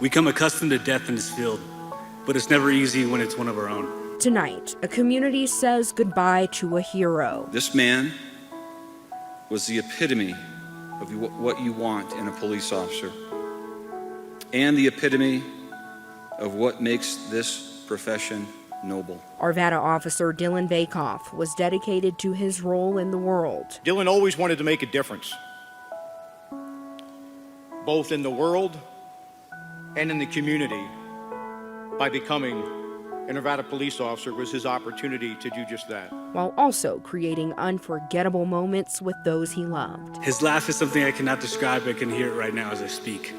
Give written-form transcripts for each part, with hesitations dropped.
We come accustomed to death in this field, but it's never easy when it's one of our own. Tonight, a community says goodbye to a hero. This man was the epitome of what you want in a police officer, and the epitome of what makes this profession noble. Arvada officer Dylan Vakoff was dedicated to his role in the world. Dylan always wanted to make a difference, both in the world and in the community. By becoming an Arvada police officer was his opportunity to do just that, while also creating unforgettable moments with those he loved. His laugh is something I cannot describe, but I can hear it right now as I speak.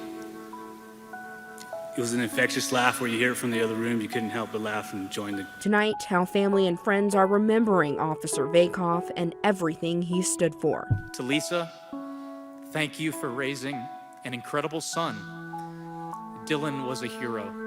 It was an infectious laugh where you hear it from the other room. You couldn't help but laugh and join the... Tonight, how family and friends are remembering Officer Vakoff and everything he stood for. To Lisa, thank you for raising an incredible son. Dylan was a hero.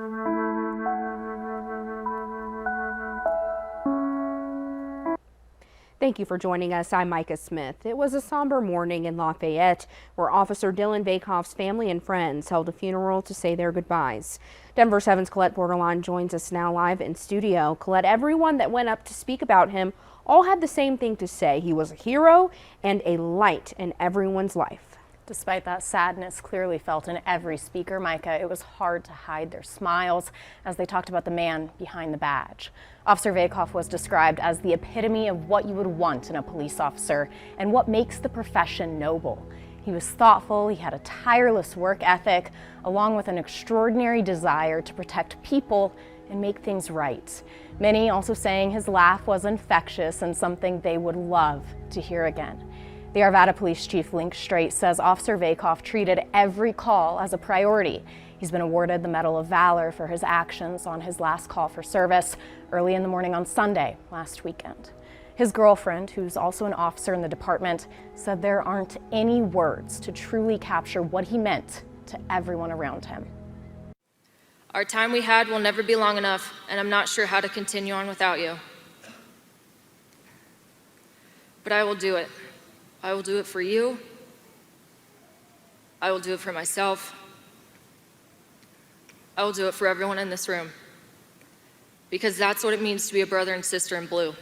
Thank you for joining us. I'm Micah Smith. It was a somber morning in Lafayette where Officer Dylan Vakoff's family and friends held a funeral to say their goodbyes. Denver 7's Colette Bordelon joins us now live in studio. Colette, everyone that went up to speak about him all had the same thing to say. He was a hero and a light in everyone's life. Despite that sadness clearly felt in every speaker, Micah, it was hard to hide their smiles as they talked about the man behind the badge. Officer Vakoff was described as the epitome of what you would want in a police officer and what makes the profession noble. He was thoughtful, he had a tireless work ethic, along with an extraordinary desire to protect people and make things right. Many also saying his laugh was infectious and something they would love to hear again. The Arvada Police Chief Link Straight says Officer Vakoff treated every call as a priority. He's been awarded the Medal of Valor for his actions on his last call for service early in the morning on Sunday last weekend. His girlfriend, who's also an officer in the department, said there aren't any words to truly capture what he meant to everyone around him. Our time we had will never be long enough, and I'm not sure how to continue on without you. But I will do it. I will do it for you. I will do it for myself. I will do it for everyone in this room. Because that's what it means to be a brother and sister in blue.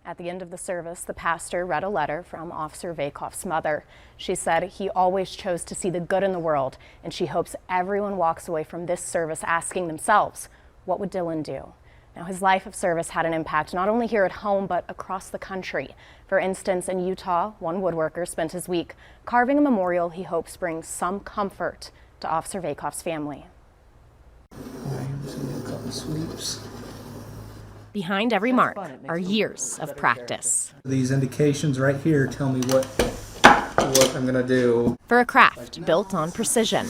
At the end of the service, the pastor read a letter from Officer Vakoff's mother. She said he always chose to see the good in the world, and she hopes everyone walks away from this service asking themselves, what would Dylan do? Now, his life of service had an impact not only here at home, but across the country. For instance, in Utah, one woodworker spent his week carving a memorial he hopes brings some comfort to Officer Vakoff's family. I'm just gonna do a couple sweeps. Behind every mark are years of practice. These indications right here tell me what I'm gonna do. For a craft built on precision.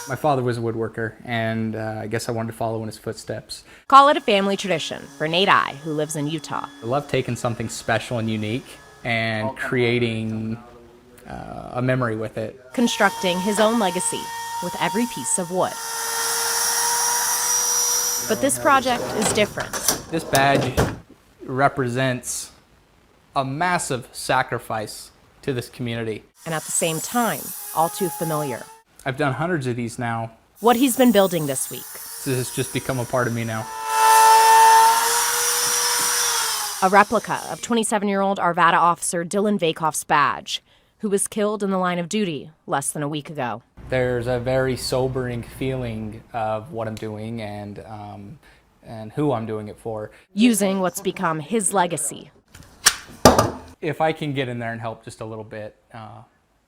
My father was a woodworker, and I guess I wanted to follow in his footsteps. Call it a family tradition for Nate I, who lives in Utah. I love taking something special and unique and creating a memory with it. Constructing his own legacy with every piece of wood. But this project is different. This badge represents a massive sacrifice to this community. And at the same time, all too familiar. I've done hundreds of these now. What he's been building this week. This has just become a part of me now. A replica of 27-year-old Arvada officer Dylan Vakoff's badge, who was killed in the line of duty less than a week ago. There's a very sobering feeling of what I'm doing and who I'm doing it for. Using what's become his legacy. If I can get in there and help just a little bit,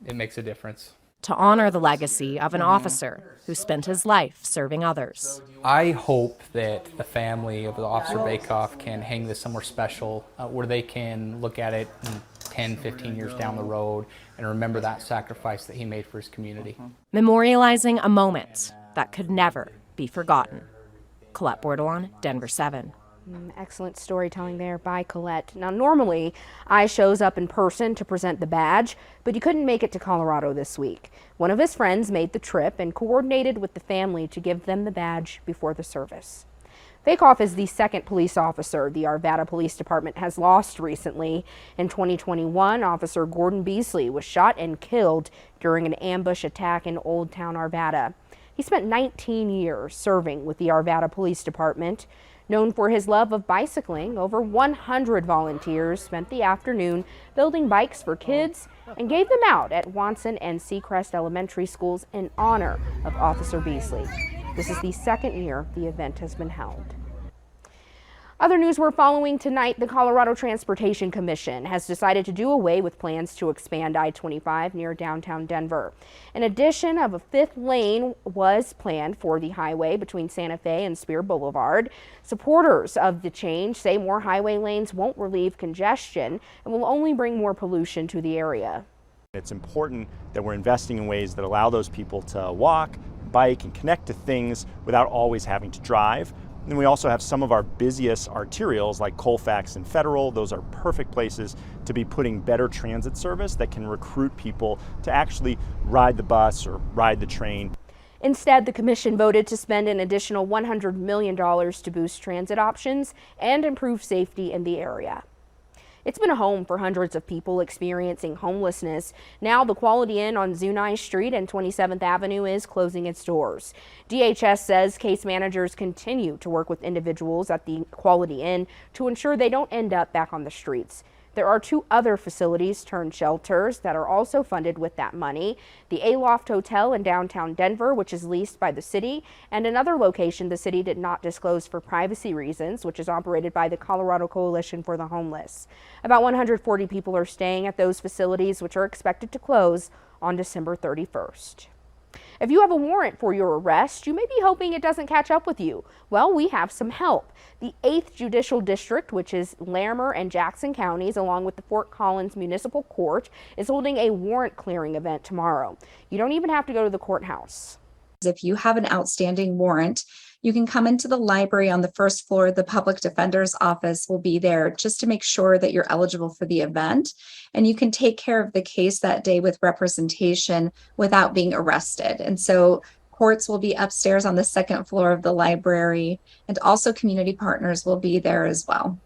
it makes a difference. To honor the legacy of an officer who spent his life serving others. I hope that the family of Officer Vakoff can hang this somewhere special where they can look at it 10, 15 years down the road and remember that sacrifice that he made for his community. Memorializing a moment that could never be forgotten. Colette Bordelon, Denver 7. Excellent storytelling there by Colette. Now, normally, I shows up in person to present the badge, but he couldn't make it to Colorado this week. One of his friends made the trip and coordinated with the family to give them the badge before the service. Vakoff is the second police officer the Arvada Police Department has lost recently. In 2021, Officer Gordon Beasley was shot and killed during an ambush attack in Old Town Arvada. He spent 19 years serving with the Arvada Police Department. Known for his love of bicycling, over 100 volunteers spent the afternoon building bikes for kids and gave them out at Watson and Seacrest Elementary Schools in honor of Officer Beasley. This is the second year the event has been held. Other news we're following tonight, the Colorado Transportation Commission has decided to do away with plans to expand I-25 near downtown Denver. An addition of a fifth lane was planned for the highway between Santa Fe and Spear Boulevard. Supporters of the change say more highway lanes won't relieve congestion and will only bring more pollution to the area. It's important that we're investing in ways that allow those people to walk, bike, and connect to things without always having to drive. And we also have some of our busiest arterials like Colfax and Federal. Those are perfect places to be putting better transit service that can recruit people to actually ride the bus or ride the train. Instead, the commission voted to spend an additional $100 million to boost transit options and improve safety in the area. It's been a home for hundreds of people experiencing homelessness. Now the Quality Inn on Zunai Street and 27th Avenue is closing its doors. DHS says case managers continue to work with individuals at the Quality Inn to ensure they don't end up back on the streets. There are two other facilities turned shelters that are also funded with that money. The Aloft Hotel in downtown Denver, which is leased by the city, and another location the city did not disclose for privacy reasons, which is operated by the Colorado Coalition for the Homeless. About 140 people are staying at those facilities, which are expected to close on December 31st. If you have a warrant for your arrest, you may be hoping it doesn't catch up with you. Well, we have some help. The 8th Judicial District, which is Larimer and Jackson counties, along with the Fort Collins Municipal Court, is holding a warrant clearing event tomorrow. You don't even have to go to the courthouse. If you have an outstanding warrant, you can come into the library on the first floor. The public defender's office will be there just to make sure that you're eligible for the event. And you can take care of the case that day with representation without being arrested. And so courts will be upstairs on the second floor of the library, and also community partners will be there as well.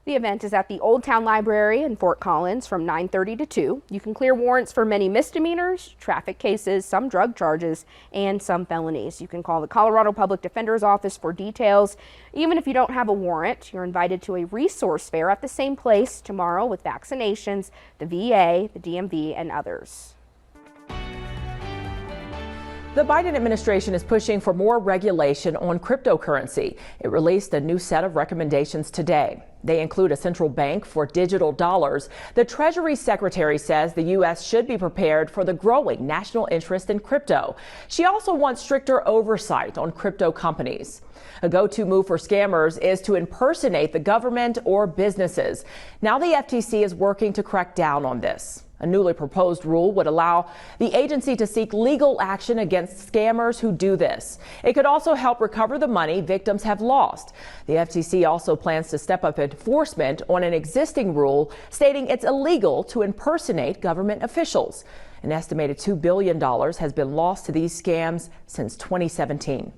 The event is at the Old Town Library in Fort Collins from 9:30 to 2. You can clear warrants for many misdemeanors, traffic cases, some drug charges, and some felonies. You can call the Colorado Public Defender's Office for details. Even if you don't have a warrant, you're invited to a resource fair at the same place tomorrow with vaccinations, the VA, the DMV, and others. The Biden administration is pushing for more regulation on cryptocurrency. It released a new set of recommendations today. They include a central bank for digital dollars. The Treasury Secretary says the U.S. should be prepared for the growing national interest in crypto. She also wants stricter oversight on crypto companies. A go-to move for scammers is to impersonate the government or businesses. Now the FTC is working to crack down on this. A newly proposed rule would allow the agency to seek legal action against scammers who do this. It could also help recover the money victims have lost. The FTC also plans to step up enforcement on an existing rule stating it's illegal to impersonate government officials. An estimated $2 billion has been lost to these scams since 2017.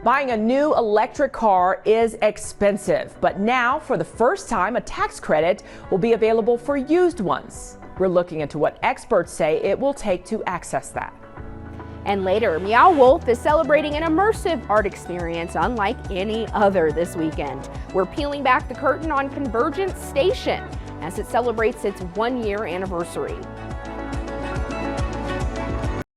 Buying a new electric car is expensive, but now, for the first time, a tax credit will be available for used ones. We're looking into what experts say it will take to access that. And later, Meow Wolf is celebrating an immersive art experience unlike any other this weekend. We're peeling back the curtain on Convergence Station as it celebrates its 1-year anniversary.